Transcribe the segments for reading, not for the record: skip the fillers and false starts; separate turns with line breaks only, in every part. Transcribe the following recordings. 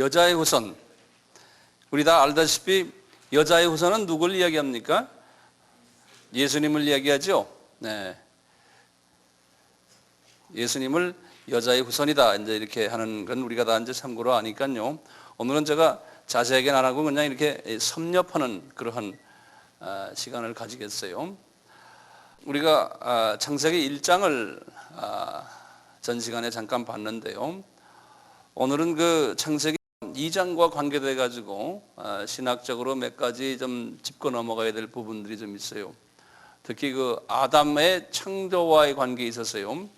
여자의 후손. 우리 다 알다시피 여자의 후손은 누굴 이야기합니까? 예수님을 이야기하죠. 네. 예수님을 여자의 후손이다. 이제 이렇게 하는 건 우리가 다 이제 참고로 아니까요. 오늘은 제가 자세하게는 안 하고 그냥 이렇게 섭렵하는 그러한 시간을 가지겠어요. 우리가 창세기 1장을 전 시간에 잠깐 봤는데요. 오늘은 그 창세기 2장과 관계돼 가지고 신학적으로 몇 가지 좀 짚고 넘어가야 될 부분들이 좀 있어요. 특히 그 아담의 창조와의 관계에 있어서요.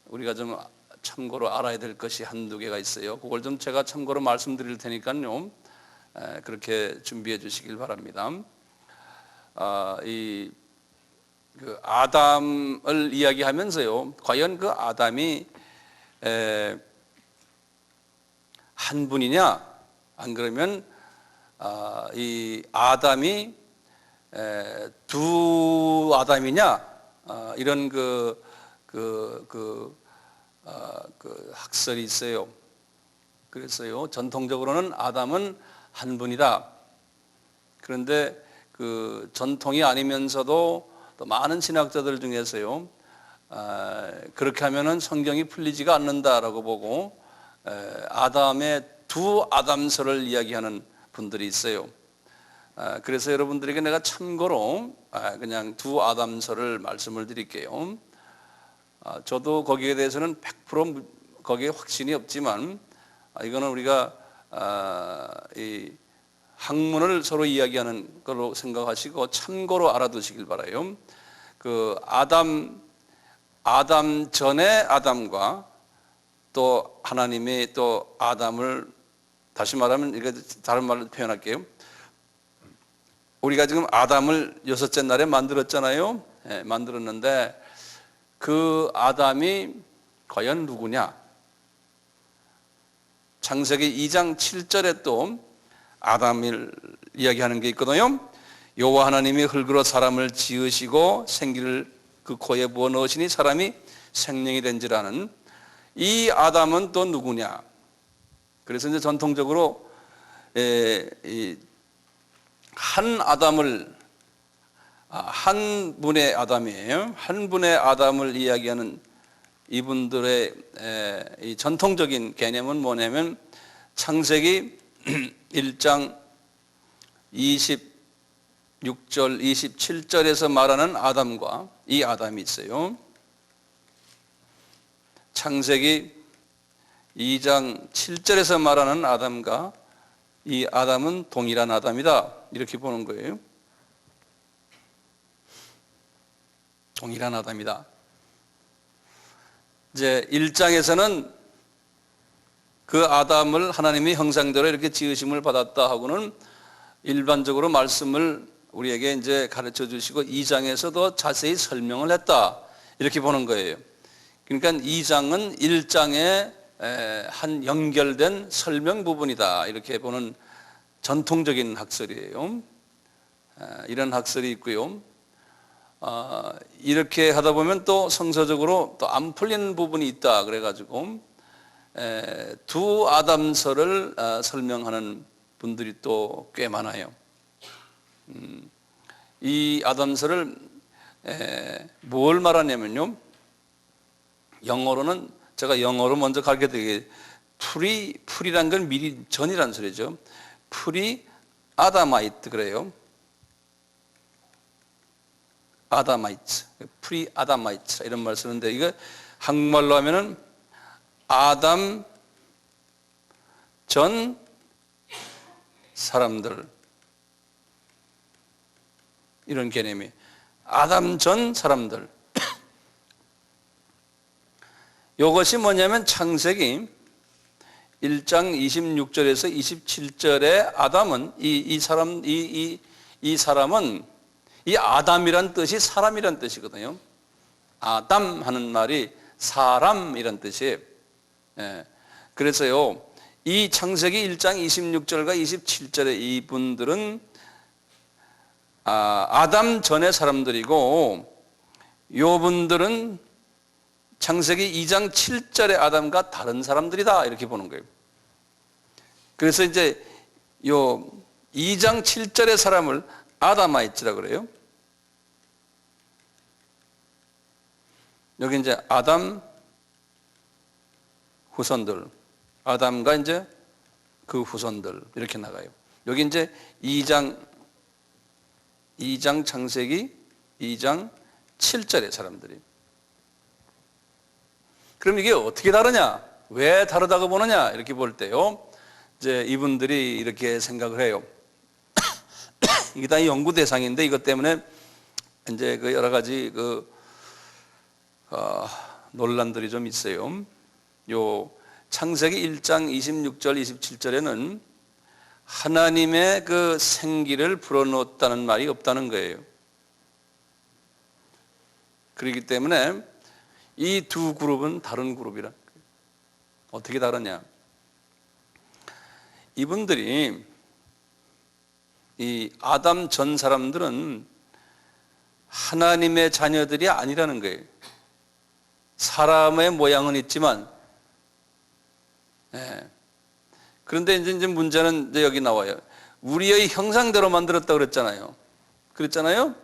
우리가 좀 참고로 알아야 될 것이 한두 개가 있어요. 그걸 좀 제가 참고로 말씀드릴 테니까요. 그렇게 준비해 주시길 바랍니다. 이 그 아담을 이야기하면서요. 과연 그 아담이 한 분이냐? 안 그러면 이 아담이 두 아담이냐? 이런 그 학설이 있어요. 그래서요, 전통적으로는 아담은 한 분이다. 그런데 그 전통이 아니면서도 또 많은 신학자들 중에서요, 그렇게 하면은 성경이 풀리지가 않는다라고 보고 아담의 두 아담설을 이야기하는 분들이 있어요. 그래서 여러분들에게 내가 참고로 그냥 두 아담설을 말씀을 드릴게요. 저도 거기에 대해서는 100% 거기에 확신이 없지만 이거는 우리가 이 학문을 서로 이야기하는 걸로 생각하시고 참고로 알아두시길 바라요. 그 아담 전에 아담과 또 하나님이 또 아담을 다시 말하면 이거 다른 말로 표현할게요. 우리가 지금 아담을 6째 날에 만들었잖아요. 네, 만들었는데 그 아담이 과연 누구냐? 창세기 2장 7절에 또 아담을 이야기하는 게 있거든요. 여호와 하나님이 흙으로 사람을 지으시고 생기를 그 코에 부어 넣으시니 사람이 생명이 된지라는 이 아담은 또 누구냐? 그래서 이제 전통적으로 한 아담을 한 분의 아담이에요. 한 분의 아담을 이야기하는 이분들의 이 전통적인 개념은 뭐냐면 창세기 1장 26절, 27절에서 말하는 아담과 이 아담이 있어요. 창세기 2장 7절에서 말하는 아담과 이 아담은 동일한 아담이다. 이렇게 보는 거예요. 동일한 아담이다. 이제 1장에서는 그 아담을 하나님이 형상대로 이렇게 지으심을 받았다 하고는 일반적으로 말씀을 우리에게 이제 가르쳐 주시고 2장에서도 자세히 설명을 했다. 이렇게 보는 거예요. 그러니까 2장은 1장에 한 연결된 설명 부분이다. 이렇게 보는 전통적인 학설이에요. 이런 학설이 있고요. 이렇게 하다 보면 또 성서적으로 또 안 풀리는 부분이 있다. 그래가지고 두 아담설을 설명하는 분들이 또 꽤 많아요. 이 아담설을 뭘 말하냐면요. 영어로는 제가 영어로 먼저 가르쳐 드리게 풀이란 건 미리 전이라는 소리죠. 풀이 아다마이트 그래요. 아다마이트, 프리 아다마이트 이런 말 쓰는데 이거 한국말로 하면은 아담 전 사람들 이런 개념이 아담 전 사람들. 이것이 뭐냐면 창세기 1장 26절에서 27절에 아담은 이 사람은 이 아담이란 뜻이 사람이란 뜻이거든요. 아담 하는 말이 사람이란 뜻이에요. 그래서요, 이 창세기 1장 26절과 27절의 이분들은 아담 전의 사람들이고, 요분들은 창세기 2장 7절의 아담과 다른 사람들이다 이렇게 보는 거예요. 그래서 이제 요 2장 7절의 사람을 아담아이츠라 그래요. 여기 이제 아담 후손들, 아담과 이제 그 후손들 이렇게 나가요. 여기 이제 2장 창세기 2장 7절의 사람들이. 그럼 이게 어떻게 다르냐? 왜 다르다고 보느냐? 이렇게 볼 때요. 이제 이분들이 이렇게 생각을 해요. 이게 다 연구 대상인데 이것 때문에 이제 그 여러 가지 논란들이 좀 있어요. 요 창세기 1장 26절 27절에는 하나님의 그 생기를 불어넣었다는 말이 없다는 거예요. 그렇기 때문에 이 두 그룹은 다른 그룹이라. 어떻게 다르냐? 이분들이 이 아담 전 사람들은 하나님의 자녀들이 아니라는 거예요. 사람의 모양은 있지만, 그런데 이제 문제는 이제 여기 나와요. 우리의 형상대로 만들었다 그랬잖아요. 그랬잖아요.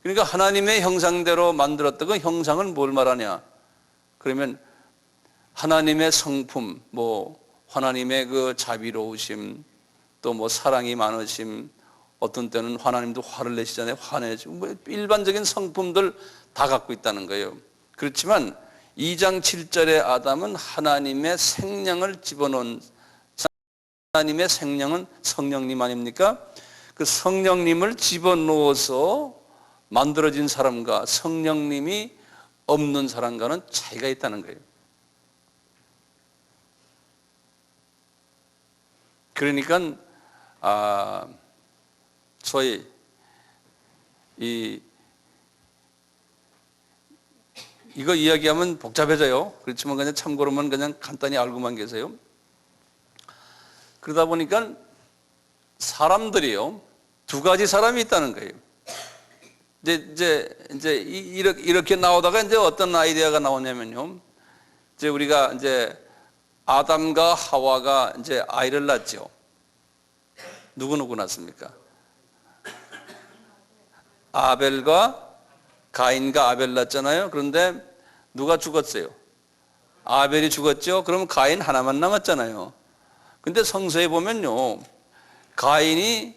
그러니까 하나님의 형상대로 만들었다. 그 형상은 뭘 말하냐? 그러면 하나님의 성품, 하나님의 그 자비로우심, 또 사랑이 많으심, 어떤 때는 하나님도 화를 내시잖아요. 화내시고, 일반적인 성품들 다 갖고 있다는 거예요. 그렇지만 2장 7절의 아담은 하나님의 생명을 집어넣은, 하나님의 생명은 성령님 아닙니까? 그 성령님을 집어넣어서 만들어진 사람과 성령님이 없는 사람과는 차이가 있다는 거예요. 그러니까 소위 이거 이야기하면 복잡해져요. 그렇지만 그냥 참고로만 그냥 간단히 알고만 계세요. 그러다 보니까 사람들이요, 두 가지 사람이 있다는 거예요. 이제 이렇게 나오다가 이제 어떤 아이디어가 나오냐면요. 이제 우리가 이제 아담과 하와가 이제 아이를 낳죠. 누구 낳습니까? 아벨과 가인과 아벨 낳잖아요. 그런데 누가 죽었어요? 아벨이 죽었죠. 그럼 가인 하나만 남았잖아요. 근데 성서에 보면요, 가인이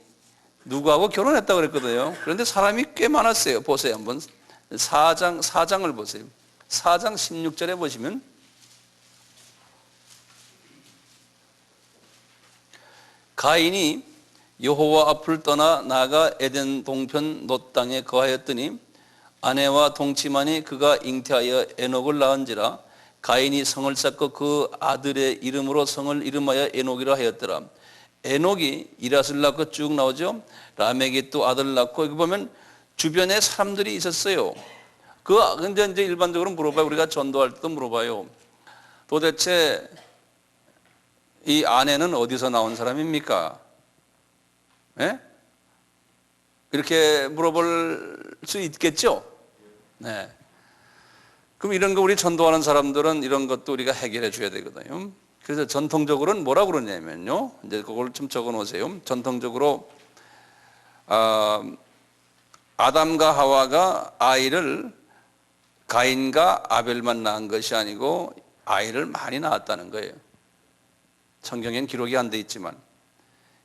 누구하고 결혼했다고 그랬거든요. 그런데 사람이 꽤 많았어요. 보세요. 한번 4장을 보세요. 4장 16절에 보시면 가인이 여호와 앞을 떠나 나아가 에덴 동편 놋 땅에 거하였더니 아내와 동침하니 그가 잉태하여 에녹을 낳은지라. 가인이 성을 쌓고 그 아들의 이름으로 성을 이름하여 에녹이라 하였더라. 에녹이 이랏을 낳고 쭉 나오죠. 라멕이 또 아들을 낳고, 여기 보면 주변에 사람들이 있었어요. 근데 이제 일반적으로 물어봐요. 우리가 전도할 때도 물어봐요. 도대체 이 아내는 어디서 나온 사람입니까? 예? 이렇게 물어볼 수 있겠죠? 네. 그럼 이런 거 우리 전도하는 사람들은 이런 것도 우리가 해결해 줘야 되거든요. 그래서 전통적으로는 뭐라고 그러냐면요. 이제 그걸 좀 적어 놓으세요. 전통적으로, 아담과 하와가 아이를 가인과 아벨만 낳은 것이 아니고 아이를 많이 낳았다는 거예요. 성경엔 기록이 안 돼 있지만.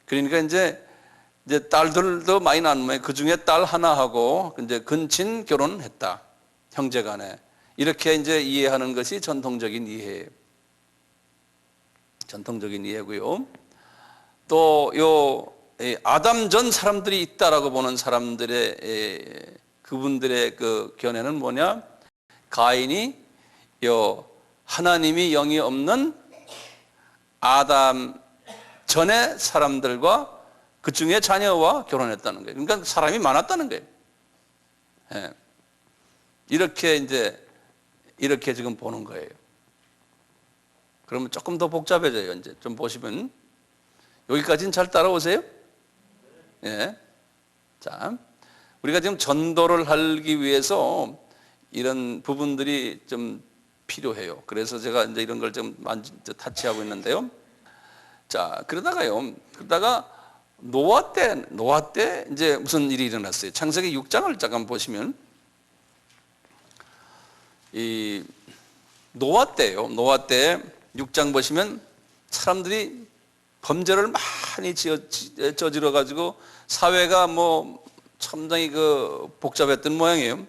그러니까 이제 딸들도 많이 낳으면 그 중에 딸 하나하고 이제 근친 결혼했다. 형제 간에. 이렇게 이제 이해하는 것이 전통적인 이해예요. 전통적인 이해고요. 또 아담 전 사람들이 있다라고 보는 사람들의 그분들의 그 견해는 뭐냐? 가인이 하나님이 영이 없는 아담 전의 사람들과 그 중에 자녀와 결혼했다는 거예요. 그러니까 사람이 많았다는 거예요. 예. 이렇게 지금 보는 거예요. 그러면 조금 더 복잡해져요. 이제 좀 보시면 여기까지는 잘 따라오세요? 예. 자, 우리가 지금 전도를 하기 위해서 이런 부분들이 좀 필요해요. 그래서 제가 이제 이런 걸 좀 타치하고 있는데요. 자, 그러다가 노아 때 이제 무슨 일이 일어났어요. 창세기 6장을 잠깐 보시면 이 노아 때요. 노아 때 6장 보시면 사람들이 범죄를 많이 저질러 가지고 사회가 뭐 상당히 복잡했던 모양이에요.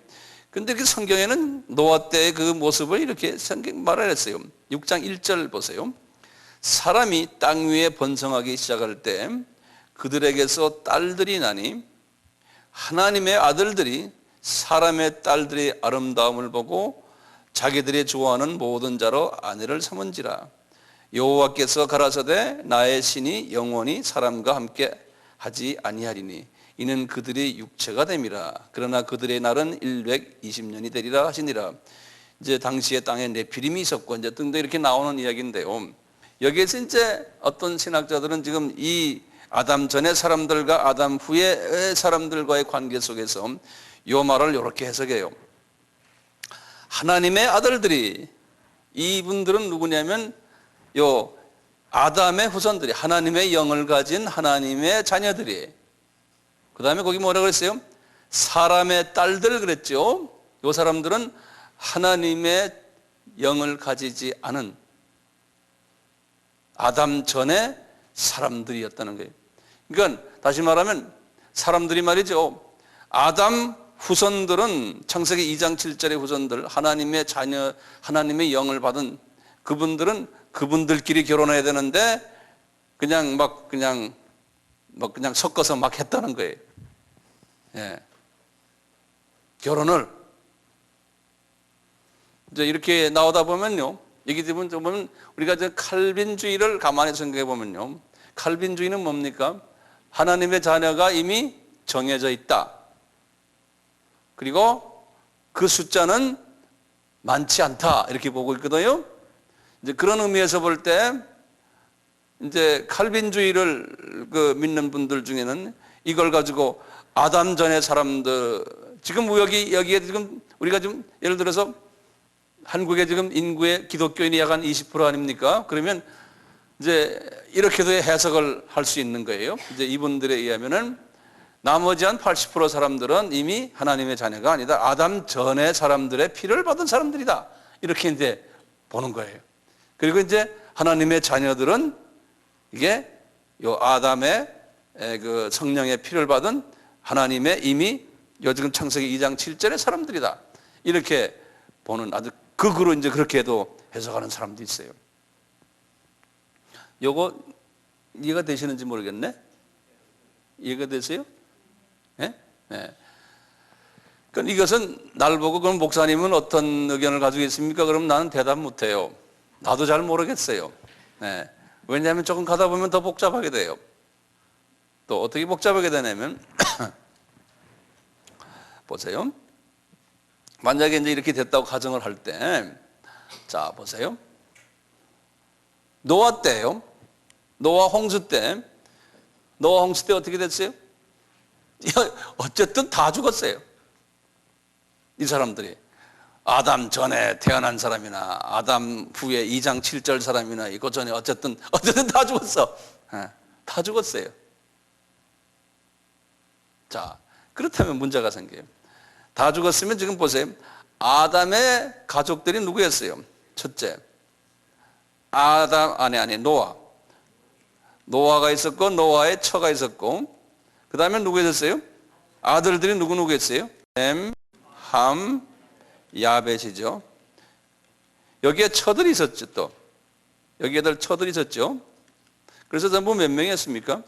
근데 그 성경에는 노아 때의 그 모습을 이렇게 성경 말을 했어요. 6장 1절 보세요. 사람이 땅 위에 번성하기 시작할 때 그들에게서 딸들이 나니 하나님의 아들들이 사람의 딸들의 아름다움을 보고 자기들이 좋아하는 모든 자로 아내를 삼은지라. 여호와께서 가라사대 나의 신이 영원히 사람과 함께 하지 아니하리니 이는 그들이 육체가 됨이라. 그러나 그들의 날은 120년이 되리라 하시니라. 이제 당시에 땅에 네피림이 있었고 이제 등등 이렇게 나오는 이야기인데요. 여기에서 이제 어떤 신학자들은 지금 이 아담 전의 사람들과 아담 후의 사람들과의 관계 속에서 이 말을 이렇게 해석해요. 하나님의 아들들이, 이분들은 누구냐면 요 아담의 후손들이, 하나님의 영을 가진 하나님의 자녀들이. 그 다음에 거기 뭐라 그랬어요? 사람의 딸들 그랬죠. 요 사람들은 하나님의 영을 가지지 않은 아담 전의 사람들이었다는 거예요. 그러니까 다시 말하면 사람들이 말이죠. 아담 후손들은 창세기 2장 7절의 후손들, 하나님의 자녀, 하나님의 영을 받은 그분들은 그분들끼리 결혼해야 되는데 그냥 섞어서 막 했다는 거예요. 예. 결혼을 이제 이렇게 나오다 보면요. 얘기 들으면 우리가 이제 칼빈주의를 가만히 생각해 보면요. 칼빈주의는 뭡니까? 하나님의 자녀가 이미 정해져 있다. 그리고 그 숫자는 많지 않다. 이렇게 보고 있거든요. 이제 그런 의미에서 볼 때 이제 칼빈주의를 믿는 분들 중에는 이걸 가지고 아담 전의 사람들, 지금 여기에 지금 우리가 좀 예를 들어서 한국에 지금 인구의 기독교인이 약 한 20% 아닙니까? 그러면 이제 이렇게도 해석을 할 수 있는 거예요. 이제 이분들에 의하면은 나머지 한 80% 사람들은 이미 하나님의 자녀가 아니다. 아담 전의 사람들의 피를 받은 사람들이다. 이렇게 이제 보는 거예요. 그리고 이제 하나님의 자녀들은 이게 요 아담의 그 성령의 피를 받은 하나님의 이미 요즘 창세기 2장 7절의 사람들이다. 이렇게 보는 아주 극으로 이제 그렇게도 해석하는 사람도 있어요. 요거 이해가 되시는지 모르겠네? 이해가 되세요? 예? 네. 그러니까 이것은 날 보고 그럼 목사님은 어떤 의견을 가지고 있습니까? 그럼 나는 대답 못해요. 나도 잘 모르겠어요. 네. 왜냐하면 조금 가다 보면 더 복잡하게 돼요. 또 어떻게 복잡하게 되냐면 보세요. 만약에 이제 이렇게 됐다고 가정을 할 때, 자 보세요. 노아 때요. 노아 홍수 때 어떻게 됐어요? 어쨌든 다 죽었어요. 이 사람들이 아담 전에 태어난 사람이나 아담 후에 2장 7절 사람이나 이거 전에 어쨌든 다 죽었어. 다 죽었어요. 자, 그렇다면 문제가 생겨요. 다 죽었으면 지금 보세요. 아담의 가족들이 누구였어요? 첫째, 노아. 노아가 있었고 노아의 처가 있었고 그 다음에 누구 있었어요? 아들들이 누구였어요? 셈, 함, 야벳이죠. 여기에 처들이 있었죠. 또 여기에들 처들이 있었죠. 그래서 전부 몇 명이었습니까?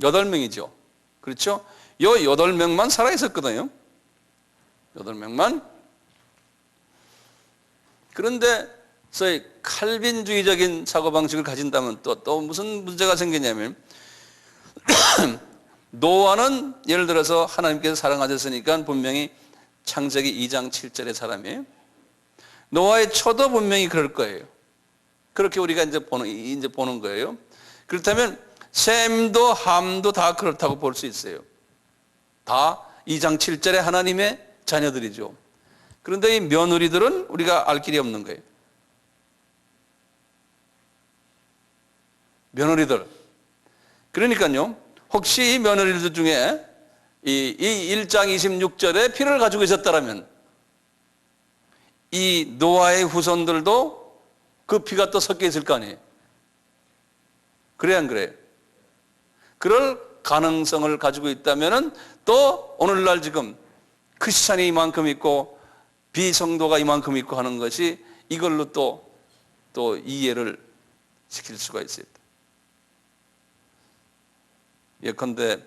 8명이죠. 그렇죠? 요 8명만 살아있었거든요. 8명만. 그런데 소위 칼빈주의적인 사고방식을 가진다면 또 무슨 문제가 생기냐면 노아는 예를 들어서 하나님께서 사랑하셨으니까 분명히 창세기 2장 7절의 사람이에요. 노아의 처도 분명히 그럴 거예요. 그렇게 우리가 이제 보는 거예요. 그렇다면 셈도 함도 다 그렇다고 볼 수 있어요. 다 2장 7절의 하나님의 자녀들이죠. 그런데 이 며느리들은 우리가 알 길이 없는 거예요. 며느리들. 그러니까요, 혹시 이 며느리들 중에 이 1장 26절에 피를 가지고 있었다면 이 노아의 후손들도 그 피가 또 섞여 있을 거 아니에요. 그래 안 그래요? 그럴 가능성을 가지고 있다면 또 오늘날 지금 크리스찬이 이만큼 있고 비성도가 이만큼 있고 하는 것이 이걸로 또 이해를 시킬 수가 있어요. 예컨대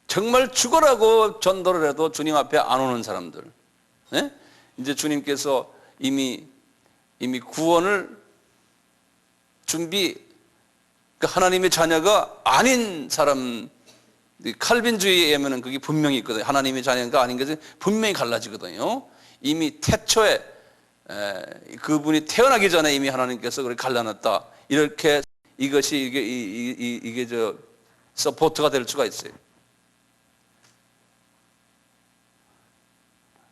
정말 죽어라고 전도를 해도 주님 앞에 안 오는 사람들, 예? 이제 주님께서 이미 구원을 하나님의 자녀가 아닌 사람, 칼빈주의에 의하면 그게 분명히 있거든요. 하나님의 자녀가 아닌 것은 분명히 갈라지거든요. 이미 태초에 그분이 태어나기 전에 이미 하나님께서 그걸 갈라놨다. 이렇게 이것이 이게 서포트가 될 수가 있어요.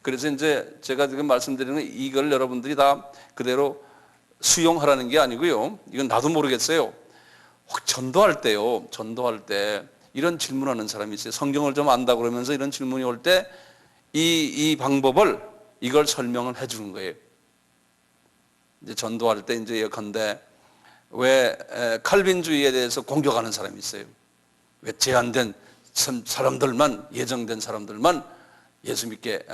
그래서 이제 제가 지금 말씀드리는 건 이걸 여러분들이 다 그대로 수용하라는 게 아니고요. 이건 나도 모르겠어요. 혹 전도할 때 이런 질문하는 사람이 있어요. 성경을 좀 안다 그러면서 이런 질문이 올 때 이 방법을 이걸 설명을 해 주는 거예요. 이제 전도할 때 이제 예컨대 왜 칼빈주의에 대해서 공격하는 사람이 있어요. 왜 제한된 사람들만, 예정된 사람들만 예수 믿게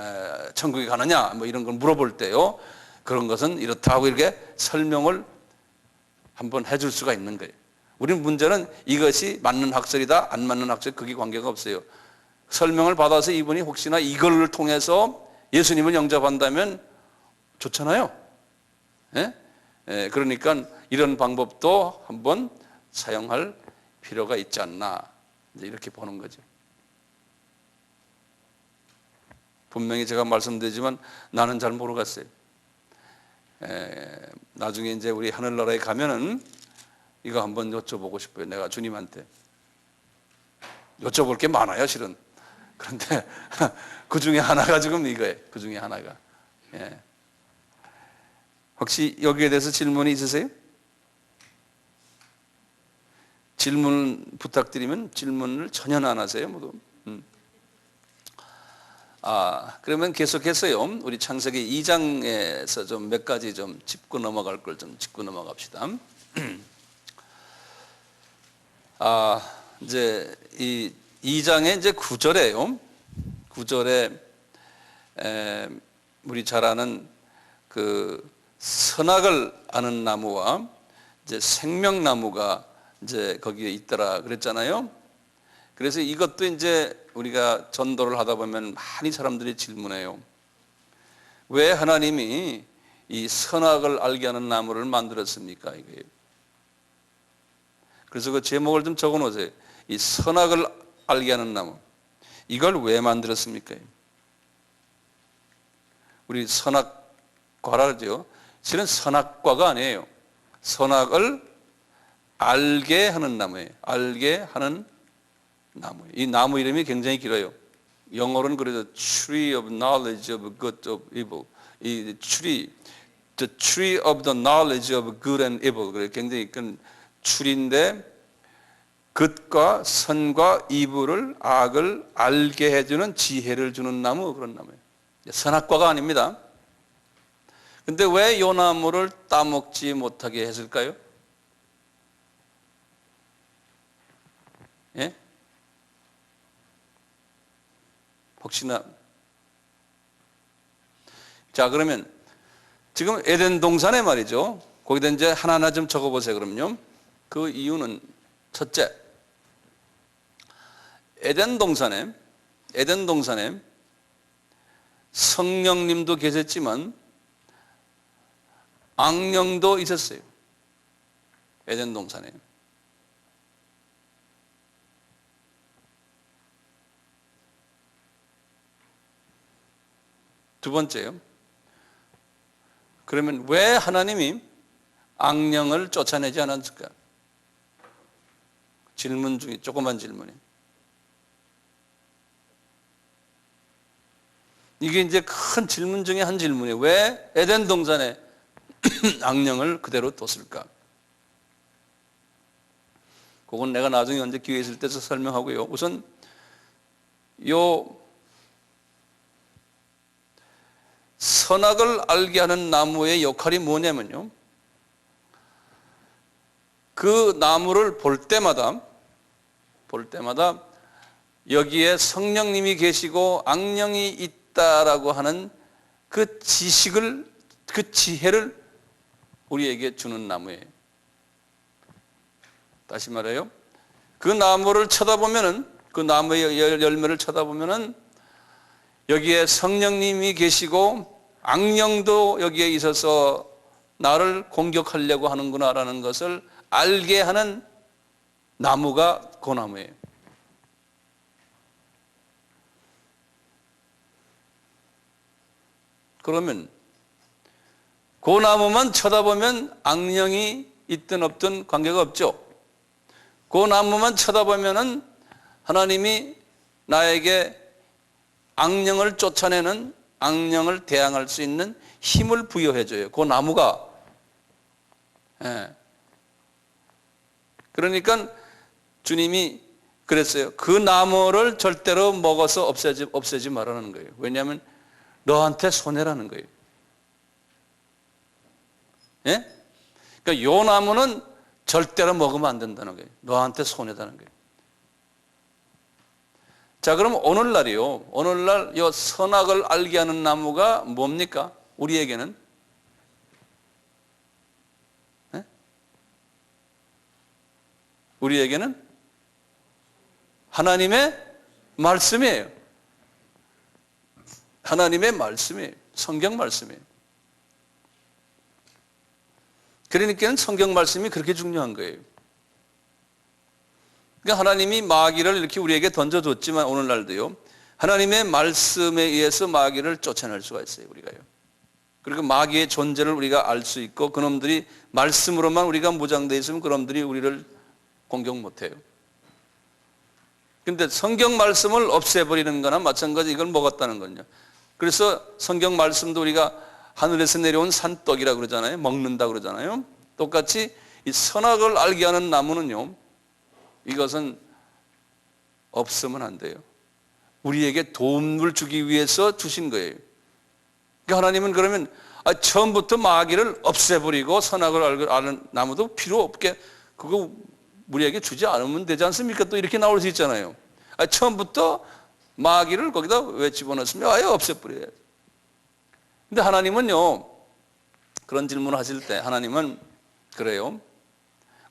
천국에 가느냐 뭐 이런 걸 물어볼 때요. 그런 것은 이렇다 하고 이렇게 설명을 한번 해줄 수가 있는 거예요. 우리는 문제는 이것이 맞는 학설이다 안 맞는 학설 그게 관계가 없어요. 설명을 받아서 이분이 혹시나 이걸 통해서 예수님을 영접한다면 좋잖아요. 예? 그러니까 이런 방법도 한번 사용할 필요가 있지 않나 이제 이렇게 보는 거죠. 분명히 제가 말씀드리지만 나는 잘 모르겠어요. 나중에 이제 우리 하늘나라에 가면은 이거 한번 여쭤보고 싶어요. 내가 주님한테 여쭤볼 게 많아요, 실은. 그런데 그 중에 하나가 지금 이거예요. 그 중에 하나가. 예. 혹시 여기에 대해서 질문이 있으세요? 질문 부탁드리면 질문을 전혀 안 하세요, 모두. 그러면 계속해서요. 우리 창세기 2장에서 좀 몇 가지 좀 짚고 넘어갈 걸 좀 짚고 넘어갑시다. 이제 이 2장의 이제 9절에요. 9절에 우리 잘 아는 그 선악을 아는 나무와 이제 생명나무가 이제 거기에 있더라 그랬잖아요. 그래서 이것도 이제 우리가 전도를 하다 보면 많이 사람들이 질문해요. 왜 하나님이 이 선악을 알게 하는 나무를 만들었습니까? 이거예요. 그래서 그 제목을 좀 적어 놓으세요. 이 선악을 알게 하는 나무. 이걸 왜 만들었습니까? 우리 선악과라 그러죠. 실은 선악과가 아니에요. 선악을 알게 하는 나무예요. 알게 하는 나무. 이 나무 이름이 굉장히 길어요. 영어로는 그래서 Tree of Knowledge of Good of Evil. 이 tree, the Tree of the Knowledge of Good and Evil. 그래 굉장히 큰 추리인데 굿과 선과 이불을 악을 알게 해주는 지혜를 주는 나무 그런 나무예요. 선악과가 아닙니다. 근데 왜 이 나무를 따먹지 못하게 했을까요? 예? 혹시나 자 그러면 지금 에덴 동산에 말이죠. 거기다 이제 하나하나 좀 적어보세요. 그럼요. 그 이유는 첫째, 에덴 동산에 성령님도 계셨지만 악령도 있었어요. 에덴 동산에. 두 번째요. 그러면 왜 하나님이 악령을 쫓아내지 않았을까? 질문 중에 조그만 질문이. 이게 이제 큰 질문 중에 한 질문이에요. 왜 에덴 동산에 악령을 그대로 뒀을까? 그건 내가 나중에 언제 기회 있을 때서 설명하고요. 우선 요 선악을 알게 하는 나무의 역할이 뭐냐면요, 그 나무를 볼 때마다 여기에 성령님이 계시고 악령이 있다라고 하는 그 지식을, 그 지혜를 우리에게 주는 나무예요. 다시 말해요, 그 나무를 쳐다보면은, 그 나무의 열매를 쳐다보면은 여기에 성령님이 계시고 악령도 여기에 있어서 나를 공격하려고 하는구나라는 것을 알게 하는 나무가 그 나무예요. 그러면 그 나무만 쳐다보면 악령이 있든 없든 관계가 없죠. 그 나무만 쳐다보면은 하나님이 나에게 악령을 쫓아내는, 악령을 대항할 수 있는 힘을 부여해줘요. 그 나무가. 예. 그러니까 주님이 그랬어요. 그 나무를 절대로 먹어서 없애지 말라는 거예요. 왜냐하면 너한테 손해라는 거예요. 예? 그러니까 요 나무는 절대로 먹으면 안 된다는 거예요. 너한테 손해다는 거예요. 자, 그럼 오늘날이요, 오늘날 요 선악을 알게 하는 나무가 뭡니까? 우리에게는? 네? 우리에게는 하나님의 말씀이에요. 하나님의 말씀이에요. 성경 말씀이에요. 그러니까 성경 말씀이 그렇게 중요한 거예요. 그러니까 하나님이 마귀를 이렇게 우리에게 던져줬지만 오늘날도요, 하나님의 말씀에 의해서 마귀를 쫓아낼 수가 있어요, 우리가요. 그리고 마귀의 존재를 우리가 알 수 있고, 그놈들이 말씀으로만 우리가 무장되어 있으면 그놈들이 우리를 공격 못해요. 그런데 성경 말씀을 없애버리는 거나 마찬가지 이걸 먹었다는 거죠. 그래서 성경 말씀도 우리가 하늘에서 내려온 산떡이라고 그러잖아요. 먹는다 그러잖아요. 똑같이 이 선악을 알게 하는 나무는요, 이것은 없으면 안 돼요. 우리에게 도움을 주기 위해서 주신 거예요. 그러니까 하나님은 그러면 처음부터 마귀를 없애버리고 선악을 아는 나무도 필요 없게 그거 우리에게 주지 않으면 되지 않습니까? 또 이렇게 나올 수 있잖아요. 처음부터 마귀를 거기다 왜 집어넣었으면 아예 없애버려야지. 근데 하나님은요, 그런 질문을 하실 때 하나님은 그래요.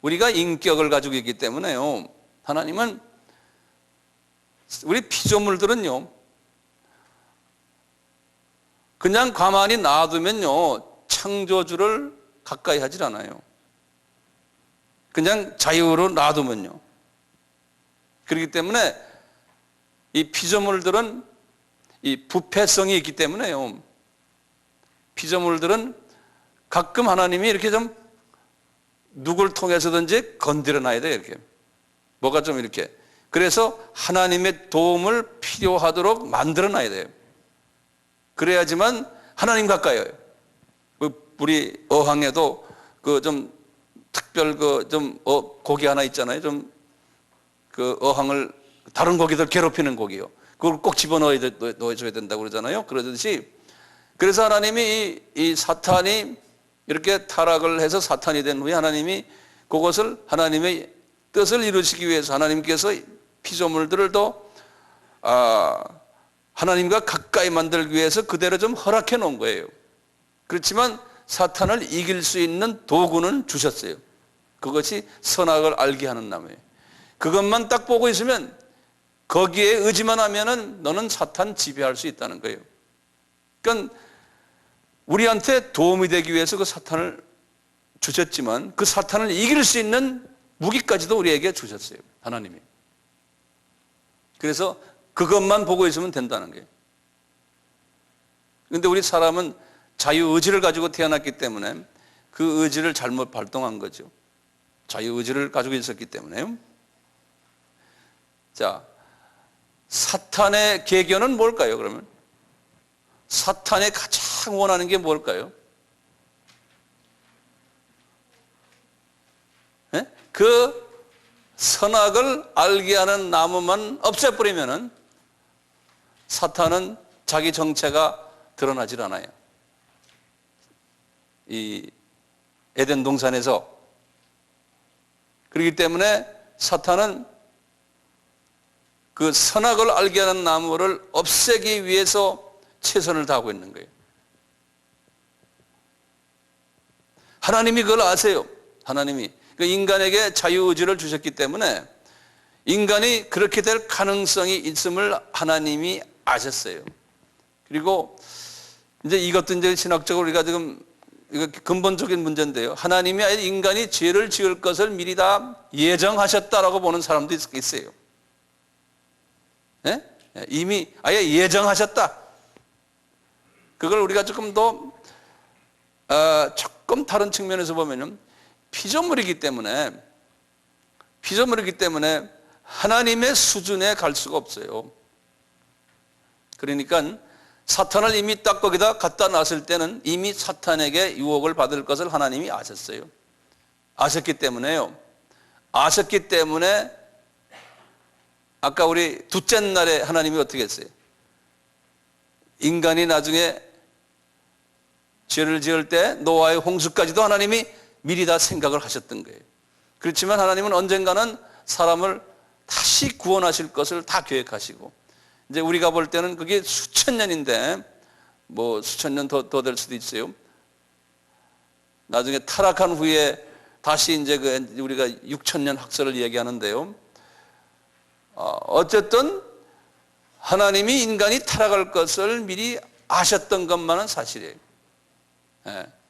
우리가 인격을 가지고 있기 때문에요, 하나님은 우리 피조물들은요, 그냥 가만히 놔두면요, 창조주를 가까이 하질 않아요. 그냥 자유로 놔두면요. 그렇기 때문에 이 피조물들은 이 부패성이 있기 때문에요, 피조물들은 가끔 하나님이 이렇게 좀 누굴 통해서든지 건드려 놔야 돼요, 이렇게. 뭐가 좀 이렇게. 그래서 하나님의 도움을 필요하도록 만들어 놔야 돼요. 그래야지만 하나님 가까이 와요. 우리 어항에도 그 좀 특별 고기 하나 있잖아요. 좀 그 어항을 다른 고기들 괴롭히는 고기요. 그걸 꼭 집어넣어줘야 된다고 그러잖아요. 그러듯이 그래서 하나님이 이 사탄이 이렇게 타락을 해서 사탄이 된 후에 하나님이 그것을 하나님의 뜻을 이루시기 위해서 하나님께서 피조물들을 더 하나님과 가까이 만들기 위해서 그대로 좀 허락해 놓은 거예요. 그렇지만 사탄을 이길 수 있는 도구는 주셨어요. 그것이 선악을 알게 하는 나무예요. 그것만 딱 보고 있으면, 거기에 의지만 하면은 너는 사탄 지배할 수 있다는 거예요. 그러니까 우리한테 도움이 되기 위해서 그 사탄을 주셨지만 그 사탄을 이길 수 있는 무기까지도 우리에게 주셨어요, 하나님이. 그래서 그것만 보고 있으면 된다는 거예요. 그런데 우리 사람은 자유의지를 가지고 태어났기 때문에 그 의지를 잘못 발동한 거죠. 자유의지를 가지고 있었기 때문에요. 자, 사탄의 계견은 뭘까요, 그러면? 사탄이 가장 원하는 게 뭘까요? 예? 그 선악을 알게 하는 나무만 없애버리면은 사탄은 자기 정체가 드러나질 않아요. 이 에덴 동산에서. 그렇기 때문에 사탄은 그 선악을 알게 하는 나무를 없애기 위해서 최선을 다하고 있는 거예요. 하나님이 그걸 아세요. 하나님이 그 인간에게 자유의지를 주셨기 때문에 인간이 그렇게 될 가능성이 있음을 하나님이 아셨어요. 그리고 이제 이것도 이제 신학적으로 우리가 지금 이거 근본적인 문제인데요. 하나님이 아예 인간이 죄를 지을 것을 미리 다 예정하셨다라고 보는 사람도 있어요. 네? 이미 아예 예정하셨다. 그걸 우리가 조금 더 조금 다른 측면에서 보면은 피조물이기 때문에 하나님의 수준에 갈 수가 없어요. 그러니까 사탄을 이미 딱 거기다 갖다 놨을 때는 이미 사탄에게 유혹을 받을 것을 하나님이 아셨어요. 아셨기 때문에요. 아셨기 때문에 아까 우리 둘째 날에 하나님이 어떻게 했어요? 인간이 나중에 죄를 지을 때 노아의 홍수까지도 하나님이 미리 다 생각을 하셨던 거예요. 그렇지만 하나님은 언젠가는 사람을 다시 구원하실 것을 다 계획하시고, 이제 우리가 볼 때는 그게 수천 년인데 뭐 수천 년 더 될 수도 있어요. 나중에 타락한 후에 다시 이제 우리가 6,000년 학설을 얘기하는데요. 어쨌든 하나님이 인간이 타락할 것을 미리 아셨던 것만은 사실이에요.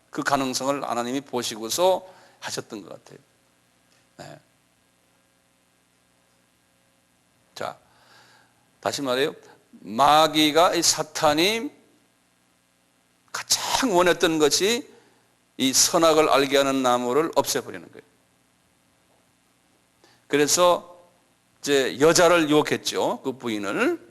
그 가능성을 하나님이 보시고서 하셨던 것 같아요. 자, 다시 말해요. 마귀가, 이 사탄이 가장 원했던 것이 이 선악을 알게 하는 나무를 없애버리는 거예요. 그래서 이제 여자를 유혹했죠. 그 부인을.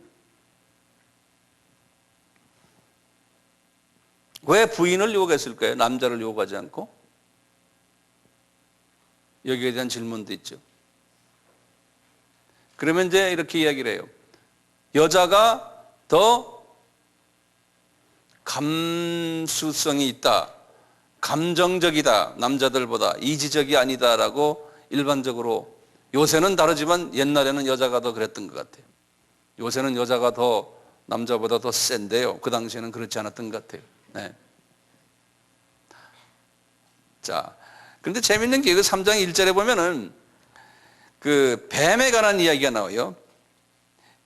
왜 부인을 유혹했을까요? 남자를 유혹하지 않고? 여기에 대한 질문도 있죠. 그러면 이제 이렇게 이야기를 해요. 여자가 더 감수성이 있다, 감정적이다, 남자들보다 이지적이 아니다라고 일반적으로, 요새는 다르지만 옛날에는 여자가 더 그랬던 것 같아요. 요새는 여자가 더 남자보다 더 센데요. 그 당시에는 그렇지 않았던 것 같아요. 네. 자, 그런데 재밌는 게 그 3장 1절에 보면은 그 뱀에 관한 이야기가 나와요.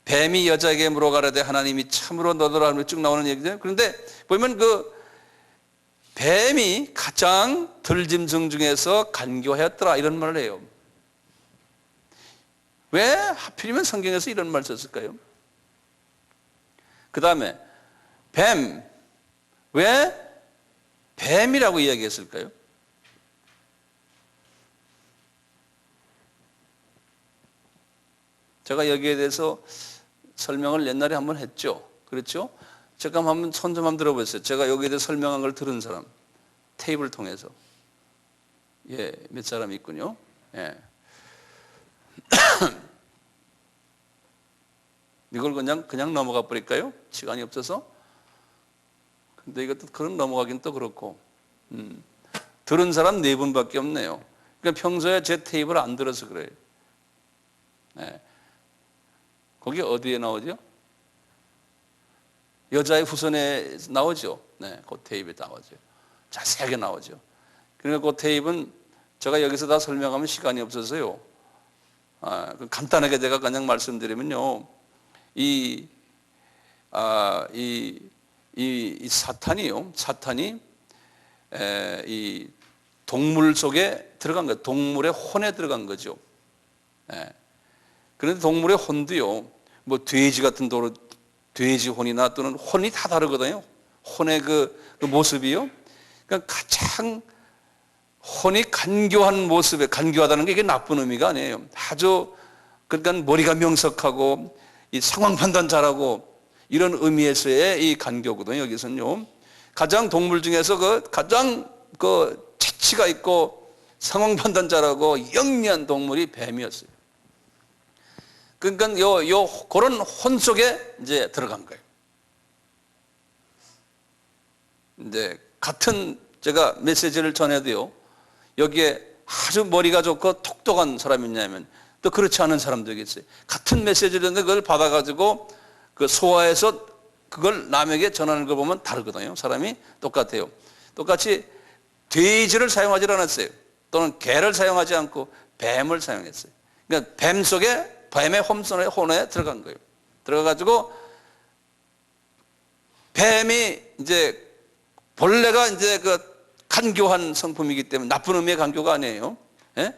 뱀이 여자에게 물어가라되 하나님이 참으로 너더라 하며 쭉 나오는 얘기죠. 그런데 보면 그 뱀이 가장 들짐승 중에서 간교하였더라 이런 말을 해요. 왜 하필이면 성경에서 이런 말 썼을까요? 그 다음에 뱀, 왜 뱀이라고 이야기했을까요? 제가 여기에 대해서 설명을 옛날에 한번 했죠. 그렇죠? 제가 한번 손 좀 한번 들어보세요. 제가 여기에 대해서 설명한 걸 들은 사람, 테이프를 통해서. 예, 몇 사람이 있군요. 예. 이걸 그냥 넘어가 버릴까요? 시간이 없어서. 근데 이것도 그런 넘어가긴 또 그렇고. 들은 사람 4분밖에 없네요. 그러니까 평소에 제 테이프를 안 들어서 그래요. 예. 거기 어디에 나오죠? 여자의 후손에 나오죠. 네, 그 테이프에 나오죠. 자세하게 나오죠. 그러니까 그 테이프는 제가 여기서 다 설명하면 시간이 없어서요. 간단하게 제가 그냥 말씀드리면요. 이 사탄이요. 사탄이 이 동물 속에 들어간 거예요. 동물의 혼에 들어간 거죠. 그런데 동물의 혼도요. 뭐 돼지 같은 도로 돼지 혼이나 또는 혼이 다 다르거든요. 혼의 그 모습이요. 그러니까 가장 혼이 간교한 모습에, 간교하다는 게 이게 나쁜 의미가 아니에요. 아주 그러니까 머리가 명석하고 이 상황 판단 잘하고 이런 의미에서의 이 간교거든요. 여기서는요. 가장 동물 중에서 가장 재치가 있고 상황 판단자라고 영리한 동물이 뱀이었어요. 그러니까 그런 혼 속에 이제 들어간 거예요. 이제 같은 제가 메시지를 전해도요, 여기에 아주 머리가 좋고 똑똑한 사람이 있냐면 또 그렇지 않은 사람도 있어요. 같은 메시지를 듣는데 그걸 받아가지고 그 소화해서 그걸 남에게 전하는 걸 보면 다르거든요. 사람이 똑같아요. 똑같이 돼지를 사용하지 않았어요. 또는 개를 사용하지 않고 뱀을 사용했어요. 그러니까 뱀 속에 뱀의 혼에 들어간 거예요. 들어가가지고 뱀이 이제 본래가 이제 그 간교한 성품이기 때문에 나쁜 의미의 간교가 아니에요. 예?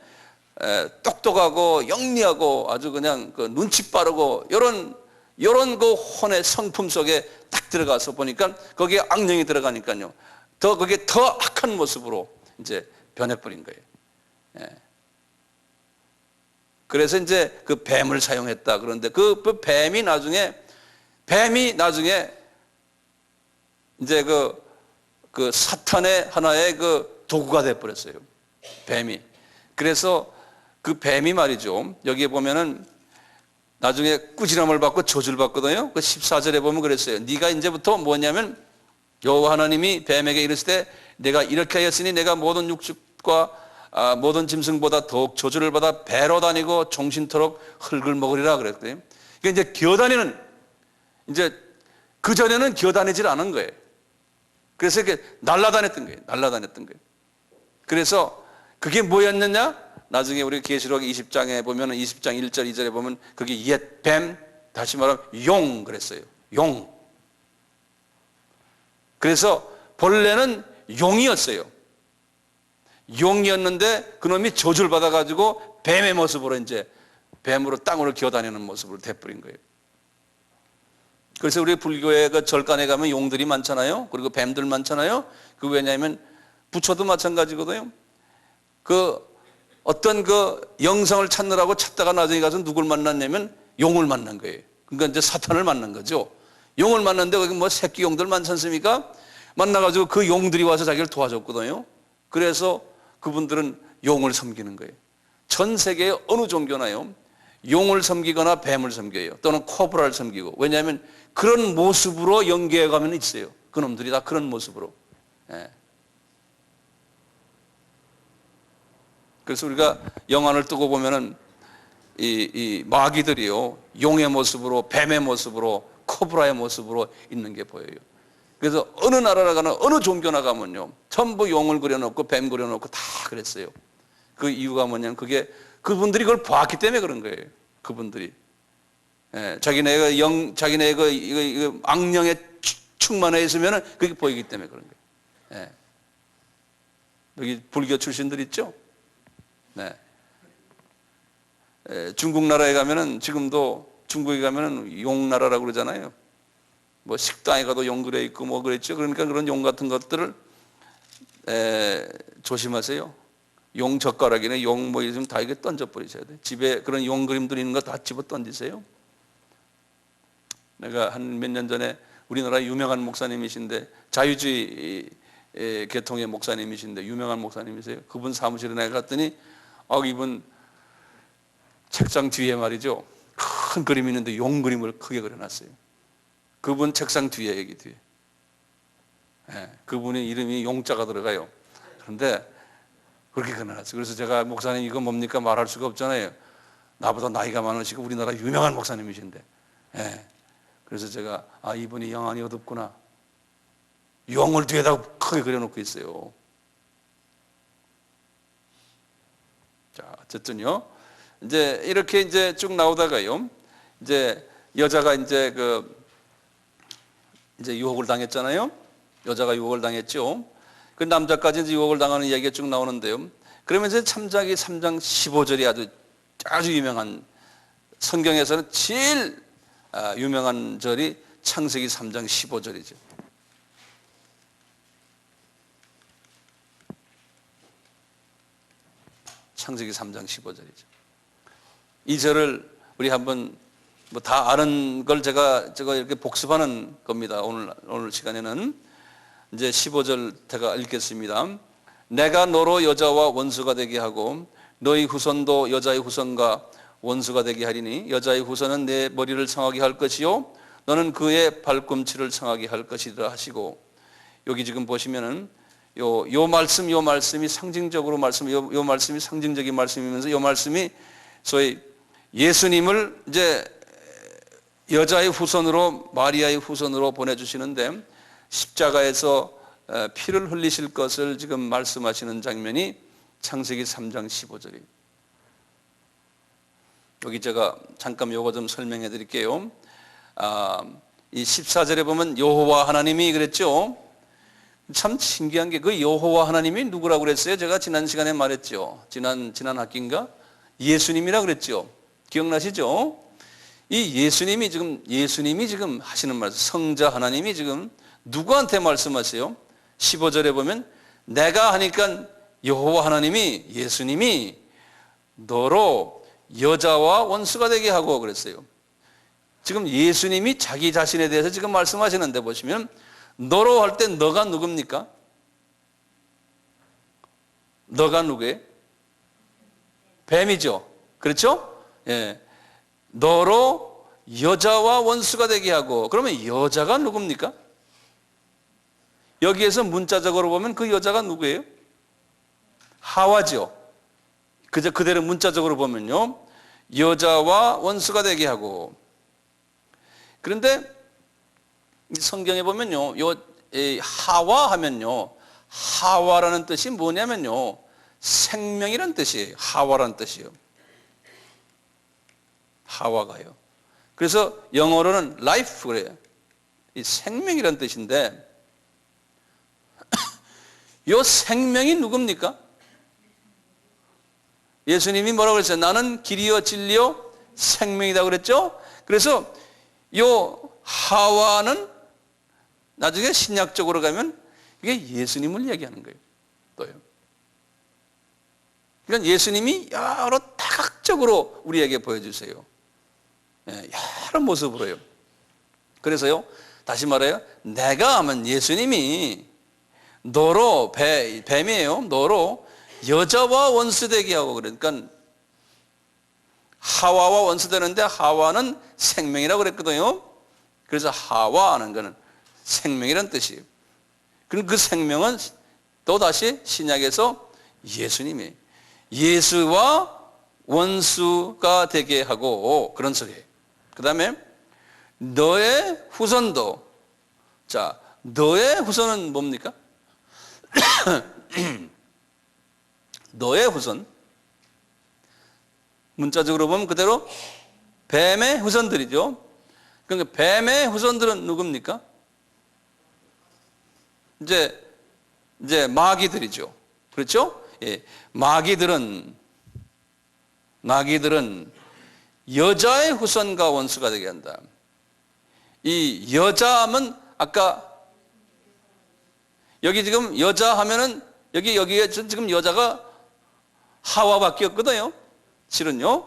똑똑하고 영리하고 아주 그냥 그 눈치 빠르고 이런 그 혼의 성품 속에 딱 들어가서 보니까 거기에 악령이 들어가니까요. 거기에 더 악한 모습으로 이제 변해버린 거예요. 예. 그래서 이제 그 뱀을 사용했다. 그런데 그 뱀이 나중에 이제 그 사탄의 하나의 그 도구가 돼버렸어요. 뱀이. 그래서 그 뱀이 말이죠. 여기에 보면은 나중에 꾸지람을 받고 저주를 받거든요. 그 14절에 보면 그랬어요. 네가 이제부터 뭐냐면 여호와 하나님이 뱀에게 이르실 때 내가 이렇게 하였으니 내가 모든 육축과 모든 짐승보다 더욱 저주를 받아 배로 다니고 종신토록 흙을 먹으리라 그랬거든요. 그러니까 이제 기어다니는, 이제 그전에는 기어다니질 않은 거예요. 그래서 이렇게 날아다녔던 거예요. 그래서 그게 뭐였느냐? 나중에 우리 계시록 20장에 보면 20장 1절 2절에 보면 그게 옛 뱀, 다시 말하면 용 그랬어요. 용. 그래서 본래는 용이었어요. 용이었는데 그놈이 저주를 받아가지고 뱀의 모습으로 이제 뱀으로 땅으로 기어다니는 모습으로 돼버린 거예요. 그래서 우리 불교의 그 절간에 가면 용들이 많잖아요. 그리고 뱀들 많잖아요. 그 왜냐하면 부처도 마찬가지거든요. 그 어떤 그 영성을 찾느라고 찾다가 나중에 가서 누굴 만났냐면 용을 만난 거예요. 그러니까 이제 사탄을 만난 거죠. 용을 만났는데 거기 뭐 새끼 용들 많지 않습니까? 만나가지고 그 용들이 와서 자기를 도와줬거든요. 그래서 그분들은 용을 섬기는 거예요. 전 세계의 어느 종교나요? 용을 섬기거나 뱀을 섬겨요. 또는 코브라를 섬기고. 왜냐하면 그런 모습으로 연계해 가면 있어요. 그놈들이 다 그런 모습으로. 예. 그래서 우리가 영화를 뜨고 보면은 이 마귀들이요, 용의 모습으로, 뱀의 모습으로, 코브라의 모습으로 있는 게 보여요. 그래서 어느 나라나 가나 어느 종교나 가면요, 전부 용을 그려놓고 뱀 그려놓고 다 그랬어요. 그 이유가 뭐냐면 그분들이 그걸 봤기 때문에 그런 거예요. 그분들이. 예, 자기네가 이거 악령에 충만해 있으면은 그게 보이기 때문에 그런 거예요. 예. 여기 불교 출신들 있죠? 네. 중국 나라에 가면은 지금도 중국에 가면은 용나라라고 그러잖아요. 뭐 식당에 가도 용 그려 있고 뭐 그랬죠. 그러니까 그런 용 같은 것들을 조심하세요. 용 젓가락이나 용 뭐 좀 다 이게 던져 버리셔야 돼. 집에 그런 용 그림들 있는 거 다 집어 던지세요. 내가 한 몇 년 전에 우리나라 유명한 목사님이신데 자유주의 계통의 목사님이신데 유명한 목사님이세요. 그분 사무실에 내가 갔더니 이분 책상 뒤에 말이죠, 큰 그림이 있는데 용 그림을 크게 그려놨어요. 그분 책상 뒤에, 여기 뒤에. 예, 그분의 이름이 용자가 들어가요. 그런데 그렇게 그려놨어요. 그래서 제가 목사님 이거 뭡니까 말할 수가 없잖아요. 나보다 나이가 많으시고 우리나라 유명한 목사님이신데. 예, 그래서 제가 이분이 영안이 어둡구나. 용을 뒤에다 크게 그려놓고 있어요. 자, 어쨌든요. 이제 이렇게 이제 쭉 나오다가요. 이제 여자가 이제 이제 유혹을 당했잖아요. 여자가 유혹을 당했죠. 그 남자까지 이제 유혹을 당하는 이야기가 쭉 나오는데요. 그러면서 창세기 3장 15절이 아주 유명한, 성경에서는 제일 유명한 절이 창세기 3장 15절이죠. 창세기 3장 15절이죠. 이 절을 우리 한번 뭐 다 아는 걸 제가 이렇게 복습하는 겁니다. 오늘 시간에는 이제 15절 제가 읽겠습니다. 내가 너로 여자와 원수가 되게 하고 너희 후손도 여자의 후손과 원수가 되게 하리니 여자의 후손은 내 머리를 상하게 할 것이요 너는 그의 발꿈치를 상하게 할 것이라 하시고, 여기 지금 보시면은 요 말씀이 상징적으로 요 말씀이 상징적인 말씀이면서 요 말씀이 소위 예수님을 이제 여자의 후손으로, 마리아의 후손으로 보내주시는데 십자가에서 피를 흘리실 것을 지금 말씀하시는 장면이 창세기 3장 15절이에요. 여기 제가 잠깐 요거 좀 설명해 드릴게요. 이 14절에 보면 여호와 하나님이 그랬죠. 참 신기한 게 그 여호와 하나님이 누구라고 그랬어요? 제가 지난 시간에 말했죠. 지난 학기인가? 예수님이라고 그랬죠. 기억나시죠? 이 예수님이 지금 하시는 말씀, 성자 하나님이 지금 누구한테 말씀하세요? 15절에 보면 내가 하니까 여호와 하나님이, 예수님이 너로 여자와 원수가 되게 하고 그랬어요. 지금 예수님이 자기 자신에 대해서 지금 말씀하시는데 보시면 너로 할 때 너가 누굽니까? 너가 누구예요? 뱀이죠. 그렇죠? 예. 너로 여자와 원수가 되게 하고, 그러면 여자가 누굽니까? 여기에서 문자적으로 보면 그 여자가 누구예요? 하와죠. 그대로 문자적으로 보면요. 여자와 원수가 되게 하고. 그런데 성경에 보면요. 하와 하면요. 하와라는 뜻이 뭐냐면요. 생명이라는 뜻이에요. 하와라는 뜻이에요. 하와가요. 그래서 영어로는 life 그래요. 이 생명이라는 뜻인데 이 생명이 누굽니까? 예수님이 뭐라고 그랬어요? 나는 길이요 진리요 생명이다 그랬죠? 그래서 이 하와는 나중에 신약적으로 가면 이게 예수님을 이야기하는 거예요. 또요. 그러니까 예수님이 여러 다각적으로 우리에게 보여주세요. 여러 모습으로요. 그래서요, 다시 말해요. 내가 하면 예수님이 너로, 뱀이에요. 너로 여자와 원수되게 하고, 그러니까 하와와 원수되는데 하와는 생명이라고 그랬거든요. 그래서 하와하는 거는 생명이라는 뜻이에요. 그럼 그 생명은 또다시 신약에서 예수님이 예수와 원수가 되게 하고 그런 소리예요. 그 다음에 너의 후손도, 자, 너의 후손은 뭡니까? 너의 후손, 문자적으로 보면 그대로 뱀의 후손들이죠. 그러니까 뱀의 후손들은 누굽니까? 이제 마귀들이죠. 그렇죠? 예. 마귀들은 여자의 후손과 원수가 되게 한다. 이 여자 하면 아까 여기 지금 여자 하면은 여기에 지금 여자가 하와밖에 없거든요. 실은요.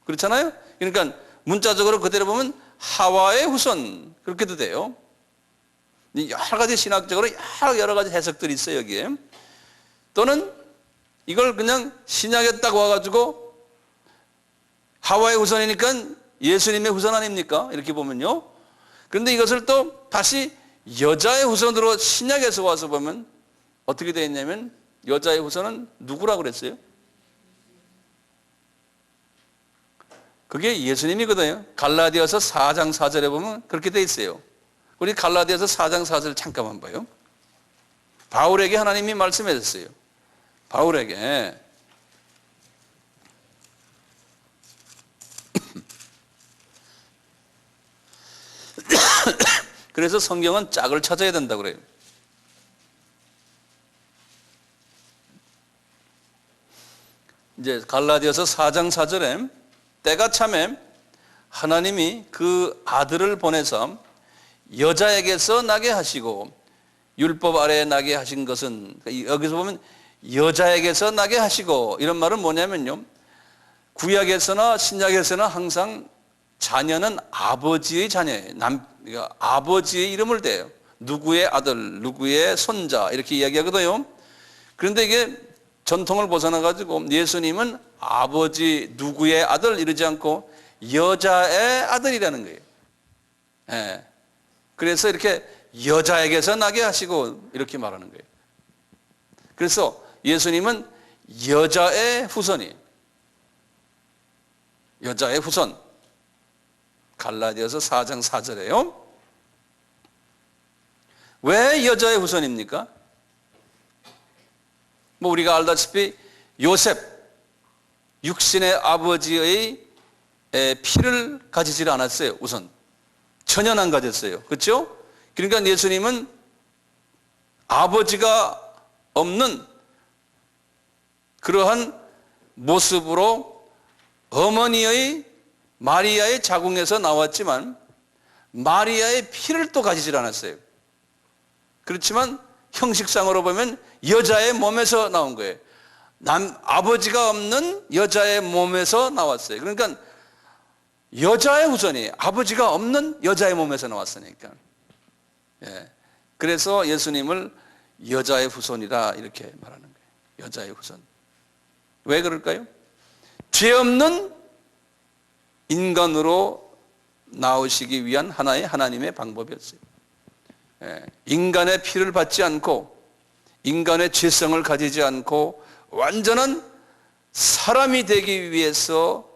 그렇잖아요. 그러니까 문자적으로 그대로 보면 하와의 후손 그렇게도 돼요. 여러 가지 신학적으로 여러 가지 해석들이 있어요 여기에. 또는 이걸 그냥 신약에 딱 와가지고 하와의 후손이니까 예수님의 후손 아닙니까? 이렇게 보면요. 그런데 이것을 또 다시 여자의 후손으로 신약에서 와서 보면 어떻게 되어 있냐면 여자의 후손은 누구라고 그랬어요? 그게 예수님이거든요. 갈라디아서 4장 4절에 보면 그렇게 되어 있어요. 우리 갈라디아서 4장 4절 잠깐만 봐요. 바울에게 하나님이 말씀하셨어요. 바울에게 그래서 성경은 짝을 찾아야 된다고 그래요. 이제 갈라디아서 4장 4절에 때가 참에 하나님이 그 아들을 보내서 여자에게서 나게 하시고 율법 아래에 나게 하신 것은, 여기서 보면 여자에게서 나게 하시고, 이런 말은 뭐냐면요, 구약에서나 신약에서나 항상 자녀는 아버지의 자녀예요. 그러니까 아버지의 이름을 대요. 누구의 아들, 누구의 손자 이렇게 이야기하거든요. 그런데 이게 전통을 벗어나 가지고 예수님은 아버지 누구의 아들 이러지 않고 여자의 아들이라는 거예요. 예. 그래서 이렇게 여자에게서 나게 하시고 이렇게 말하는 거예요. 그래서 예수님은 여자의 후손이에요. 여자의 후손. 갈라디아서 4장 4절에요. 왜 여자의 후손입니까? 뭐 우리가 알다시피 요셉, 육신의 아버지의 피를 가지질 않았어요. 우선 전혀 안 가졌어요. 그렇죠? 그러니까 예수님은 아버지가 없는 그러한 모습으로 어머니의 마리아의 자궁에서 나왔지만 마리아의 피를 또 가지질 않았어요. 그렇지만 형식상으로 보면 여자의 몸에서 나온 거예요. 아버지가 없는 여자의 몸에서 나왔어요. 그러니까 여자의 후손이 아버지가 없는 여자의 몸에서 나왔으니까. 예. 그래서 예수님을 여자의 후손이다 이렇게 말하는 거예요. 여자의 후손. 왜 그럴까요? 죄 없는 인간으로 나오시기 위한 하나의 하나님의 방법이었어요. 예. 인간의 피를 받지 않고 인간의 죄성을 가지지 않고 완전한 사람이 되기 위해서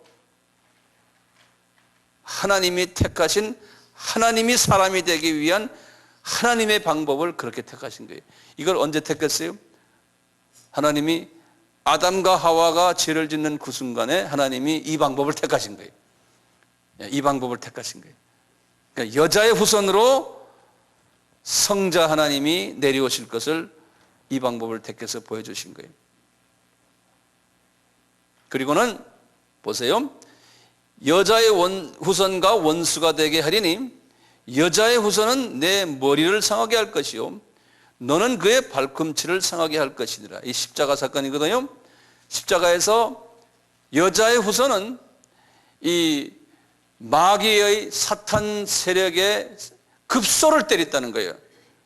하나님이 택하신 하나님이 사람이 되기 위한 하나님의 방법을 그렇게 택하신 거예요. 이걸 언제 택했어요? 하나님이 아담과 하와가 죄를 짓는 그 순간에 하나님이 이 방법을 택하신 거예요. 이 방법을 택하신 거예요. 그러니까 여자의 후손으로 성자 하나님이 내려오실 것을 이 방법을 택해서 보여주신 거예요. 그리고는 보세요. 여자의 후손과 원수가 되게 하리니 여자의 후손은 내 머리를 상하게 할 것이요 너는 그의 발꿈치를 상하게 할 것이니라. 이 십자가 사건이거든요. 십자가에서 여자의 후손은 이 마귀의 사탄 세력의 급소를 때렸다는 거예요.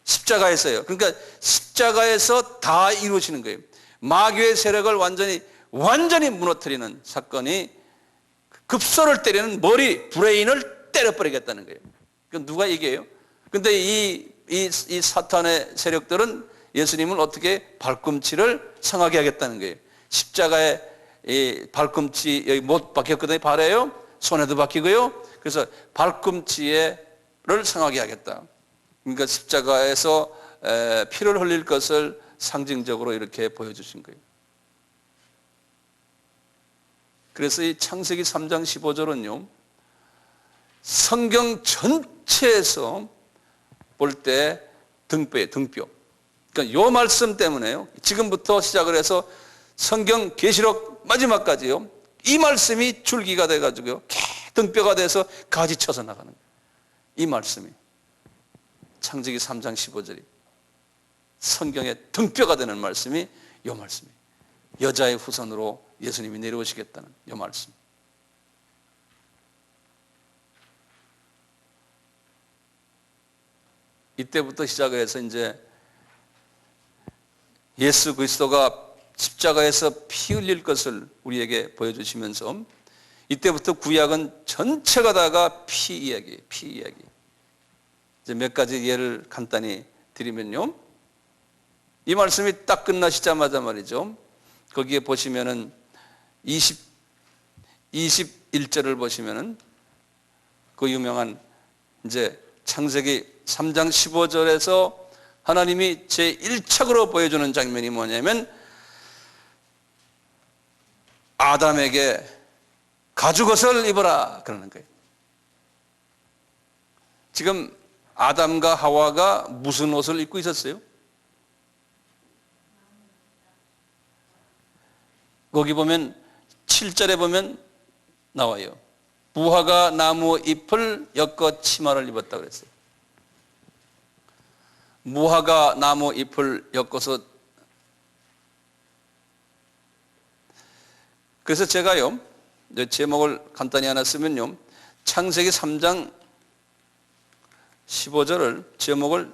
십자가에서요. 그러니까 십자가에서 다 이루어지는 거예요. 마귀의 세력을 완전히 무너뜨리는 사건이 급소를 때리는 머리, 브레인을 때려버리겠다는 거예요. 그럼 누가 이겨요? 근데 이 사탄의 세력들은 예수님을 어떻게 발꿈치를 상하게 하겠다는 거예요. 십자가에 이 발꿈치 여기 못 박혔거든요. 발에요. 손에도 박히고요. 그래서 발꿈치를 상하게 하겠다. 그러니까 십자가에서 피를 흘릴 것을 상징적으로 이렇게 보여주신 거예요. 그래서 이 창세기 3장 15절은요. 성경 전체에서 볼 때 등뼈예요. 등뼈. 그러니까 이 말씀 때문에요. 지금부터 시작을 해서 성경 계시록 마지막까지요. 이 말씀이 줄기가 돼가지고요. 등뼈가 돼서 가지 쳐서 나가는 거예요. 이 말씀이. 창세기 3장 15절이. 성경의 등뼈가 되는 말씀이 이 말씀이에요. 여자의 후손으로 예수님이 내려오시겠다는 이 말씀. 이때부터 시작을 해서 이제 예수 그리스도가 십자가에서 피 흘릴 것을 우리에게 보여주시면서 이때부터 구약은 전체가 다가 피 이야기, 피 이야기. 이제 몇 가지 예를 간단히 드리면요. 이 말씀이 딱 끝나시자마자 말이죠. 거기에 보시면은 21절을 보시면은 그 유명한 이제 창세기 3장 15절에서 하나님이 제1척으로 보여주는 장면이 뭐냐면 아담에게 가죽옷을 입어라 그러는 거예요. 지금 아담과 하와가 무슨 옷을 입고 있었어요? 거기 보면 7절에 보면 나와요. 무화과 나무 잎을 엮어 치마를 입었다고 그랬어요. 무화과 나무 잎을 엮어서. 그래서 제가요 제목을 간단히 하나 쓰면요 창세기 3장 15절을 제목을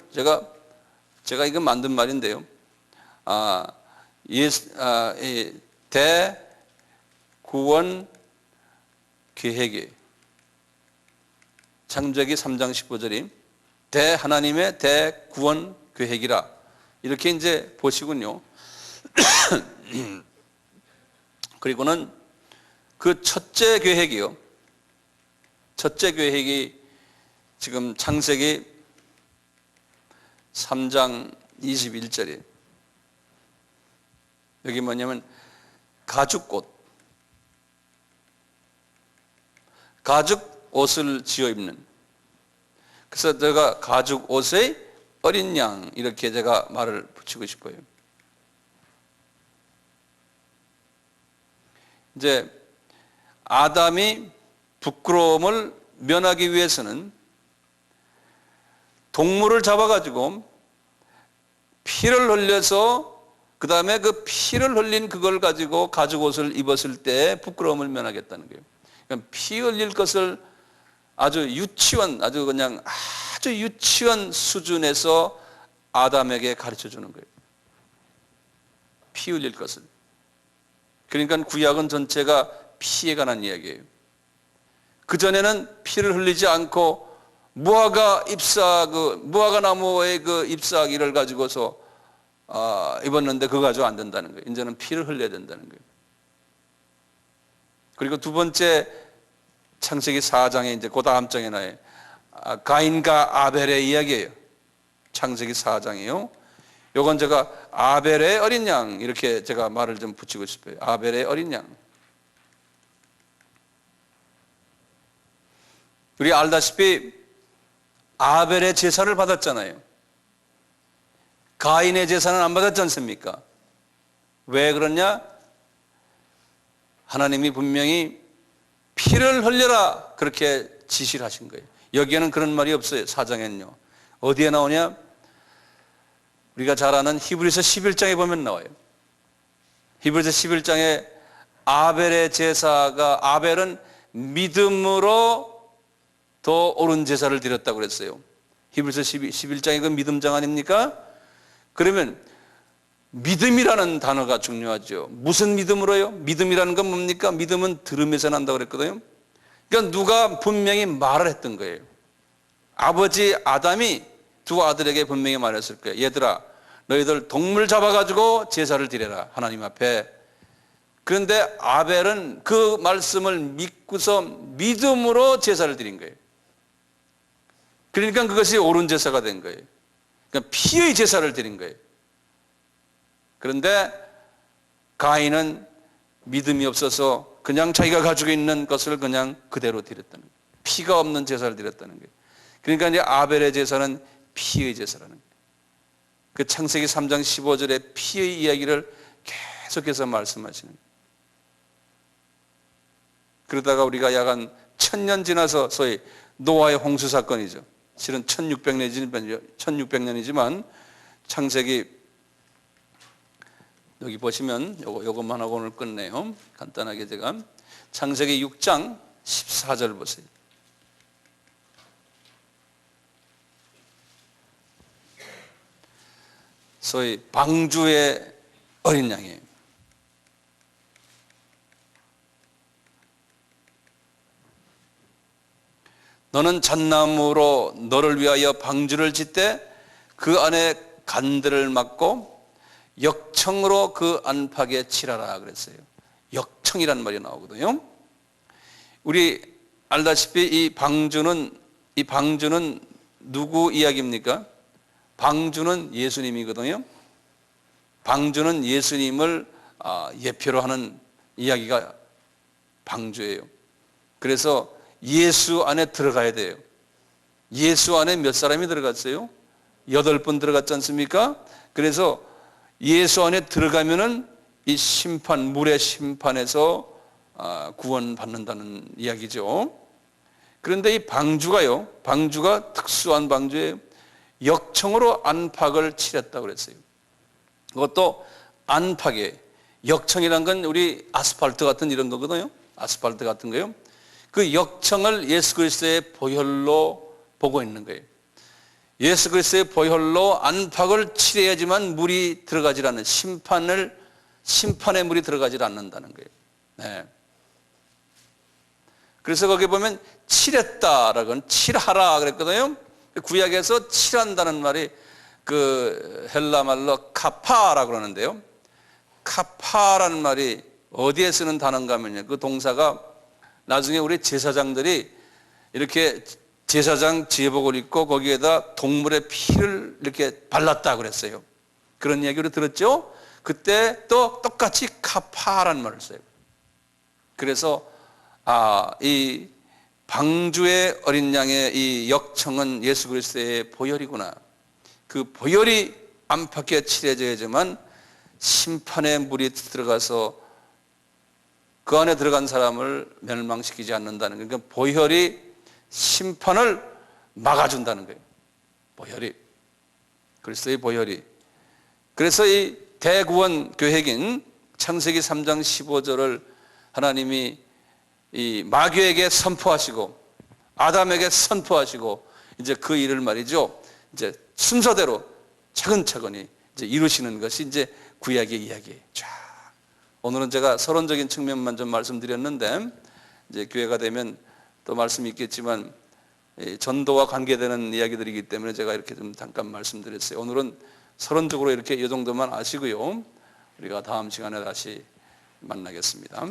제가 이거 만든 말인데요. 대구원 계획이에요. 창조기 3장 15절이 하나님의 대구원 계획이라 이렇게 이제 보시군요. 그리고는 그 첫째 계획이요. 첫째 계획이 지금 창세기 3장 21절이에요. 여기 뭐냐면 가죽옷, 가죽 옷을 지어 입는. 그래서 제가 가죽 옷의 어린 양 이렇게 제가 말을 붙이고 싶어요. 이제 아담이 부끄러움을 면하기 위해서는 동물을 잡아가지고 피를 흘려서 그 다음에 그 피를 흘린 그걸 가지고 가죽 옷을 입었을 때 부끄러움을 면하겠다는 거예요. 그러니까 피 흘릴 것을 아주 유치원, 아주 유치원 수준에서 아담에게 가르쳐 주는 거예요. 피 흘릴 것을. 그러니까 구약은 전체가 피에 관한 이야기예요. 그전에는 피를 흘리지 않고 무화과 나무의 그 잎사귀를 가지고서 입었는데 그거 가지고 안 된다는 거예요. 이제는 피를 흘려야 된다는 거예요. 그리고 두 번째 창세기 4장에 이제 그 다음 장에 나와요. 가인과 아벨의 이야기예요. 창세기 4장이요. 요건 제가 아벨의 어린 양 이렇게 제가 말을 좀 붙이고 싶어요. 아벨의 어린 양. 우리 알다시피 아벨의 제사를 받았잖아요. 가인의 제사는 안 받았지 않습니까? 왜 그러냐? 하나님이 분명히 피를 흘려라 그렇게 지시를 하신 거예요. 여기에는 그런 말이 없어요. 4장에는요. 어디에 나오냐? 우리가 잘 아는 히브리서 11장에 보면 나와요. 히브리서 11장에 아벨의 제사가 아벨은 믿음으로 더 옳은 제사를 드렸다고 그랬어요. 히브리서 11장에 그 믿음장 아닙니까? 그러면 믿음이라는 단어가 중요하죠. 무슨 믿음으로요? 믿음이라는 건 뭡니까? 믿음은 들음에서 난다고 그랬거든요. 그러니까 누가 분명히 말을 했던 거예요. 아버지 아담이 두 아들에게 분명히 말했을 거예요. 얘들아, 너희들 동물 잡아가지고 제사를 드려라 하나님 앞에. 그런데 아벨은 그 말씀을 믿고서 믿음으로 제사를 드린 거예요. 그러니까 그것이 옳은 제사가 된 거예요. 그러니까 피의 제사를 드린 거예요. 그런데 가인은 믿음이 없어서 그냥 자기가 가지고 있는 것을 그냥 그대로 드렸다는 거예요. 피가 없는 제사를 드렸다는 거예요. 그러니까 이제 아벨의 제사는 피의 제사라는 거예요. 그 창세기 3장 15절에 피의 이야기를 계속해서 말씀하시는 거예요. 그러다가 우리가 약 한 1000년 지나서 소위 노아의 홍수 사건이죠. 실은 1600년이지만 창세기 여기 보시면 요것만 하고 오늘 끝내요. 간단하게 제가 창세기 6장 14절 보세요. 소위 방주의 어린 양이에요. 너는 잣나무로 너를 위하여 방주를 짓되 그 안에 간들을 막고 역청으로 그 안팎에 칠하라 그랬어요. 역청이라는 말이 나오거든요. 우리 알다시피 이 방주는 누구 이야기입니까? 방주는 예수님이거든요. 방주는 예수님을 예표로 하는 이야기가 방주예요. 그래서 예수 안에 들어가야 돼요. 예수 안에 몇 사람이 들어갔어요? 8분 들어갔지 않습니까? 그래서 예수 안에 들어가면은 이 심판, 물의 심판에서 구원받는다는 이야기죠. 그런데 이 방주가 특수한 방주예요. 역청으로 안팎을 칠했다고 그랬어요. 그것도 안팎에, 역청이란 건 우리 아스팔트 같은 이런 거거든요. 아스팔트 같은 거요. 그 역청을 예수 그리스도의 보혈로 보고 있는 거예요. 예수 그리스도의 보혈로 안팎을 칠해야지만 물이 들어가지 않는 심판을 심판의 물이 들어가질 않는다는 거예요. 네. 그래서 거기 보면 칠했다라고는 칠하라 그랬거든요. 구약에서 칠한다는 말이 그 헬라 말로 카파라고 그러는데요. 카파라는 말이 어디에 쓰는 단어인가 하면요, 그 동사가 나중에 우리 제사장들이 이렇게 제사장 제복을 입고 거기에다 동물의 피를 이렇게 발랐다 그랬어요. 그런 이야기를 들었죠. 그때 또 똑같이 카파라는 말을 써요. 그래서 이 방주의 어린 양의 이 역청은 예수 그리스도의 보혈이구나. 그 보혈이 안팎에 칠해져야지만 심판의 물이 들어가서 그 안에 들어간 사람을 멸망시키지 않는다는 거예요. 그러니까 보혈이 심판을 막아준다는 거예요. 보혈이, 그리스도의 보혈이. 그래서 이 대구원 계획인 창세기 3장 15절을 하나님이 이 마귀에게 선포하시고 아담에게 선포하시고 이제 그 일을 말이죠, 이제 순서대로 차근차근히 이제 이루시는 것이 이제 구약의 이야기예요. 자, 오늘은 제가 서론적인 측면만 좀 말씀드렸는데 이제 기회가 되면 또 말씀이 있겠지만 전도와 관계되는 이야기들이기 때문에 제가 이렇게 좀 잠깐 말씀드렸어요. 오늘은 서론적으로 이렇게 이 정도만 아시고요. 우리가 다음 시간에 다시 만나겠습니다.